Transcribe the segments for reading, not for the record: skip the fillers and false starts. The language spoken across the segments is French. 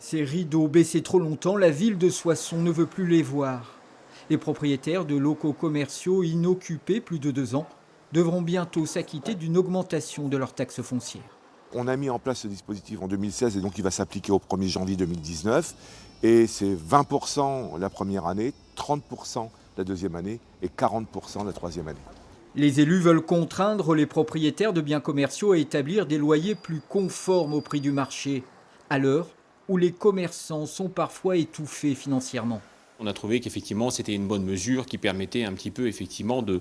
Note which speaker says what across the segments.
Speaker 1: Ces rideaux baissés trop longtemps, la ville de Soissons ne veut plus les voir. Les propriétaires de locaux commerciaux inoccupés plus de 2 ans devront bientôt s'acquitter d'une augmentation de leur taxe foncière.
Speaker 2: On a mis en place ce dispositif en 2016 et donc il va s'appliquer au 1er janvier 2019. Et c'est 20% la première année, 30% la deuxième année et 40% la troisième année.
Speaker 1: Les élus veulent contraindre les propriétaires de biens commerciaux à établir des loyers plus conformes au prix du marché, à l'heure où les commerçants sont parfois étouffés financièrement.
Speaker 3: On a trouvé qu'effectivement c'était une bonne mesure qui permettait un petit peu effectivement de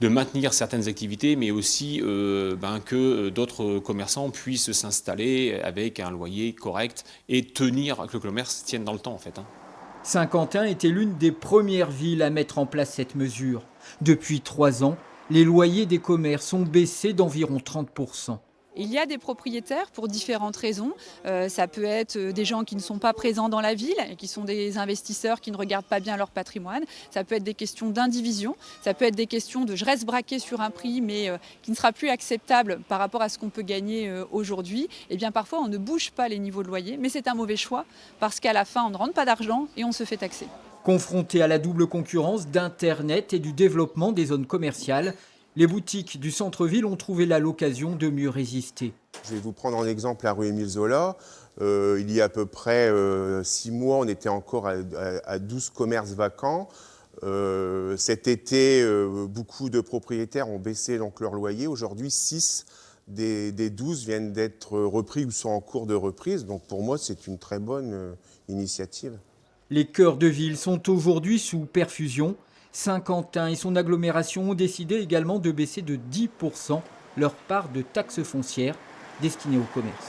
Speaker 3: maintenir certaines activités, mais aussi que d'autres commerçants puissent s'installer avec un loyer correct et que le commerce tienne dans le temps en fait.
Speaker 1: Saint-Quentin était l'une des premières villes à mettre en place cette mesure. Depuis 3 ans, les loyers des commerces ont baissé d'environ 30%.
Speaker 4: Il y a des propriétaires pour différentes raisons. Ça peut être des gens qui ne sont pas présents dans la ville et qui sont des investisseurs qui ne regardent pas bien leur patrimoine. Ça peut être des questions d'indivision. Ça peut être des questions de je reste braqué sur un prix mais qui ne sera plus acceptable par rapport à ce qu'on peut gagner aujourd'hui. Et bien parfois on ne bouge pas les niveaux de loyer, mais c'est un mauvais choix parce qu'à la fin on ne rentre pas d'argent et on se fait taxer.
Speaker 1: Confrontés à la double concurrence d'Internet et du développement des zones commerciales, les boutiques du centre-ville ont trouvé là l'occasion de mieux résister.
Speaker 5: Je vais vous prendre en exemple la rue Émile Zola. Il y a à peu près 6 mois, on était encore à 12 commerces vacants. Cet été, beaucoup de propriétaires ont baissé donc leur loyer. Aujourd'hui, 6 des 12 viennent d'être repris ou sont en cours de reprise. Donc pour moi, c'est une très bonne initiative.
Speaker 1: Les cœurs de ville sont aujourd'hui sous perfusion. Saint-Quentin et son agglomération ont décidé également de baisser de 10% leur part de taxes foncières destinée au commerce.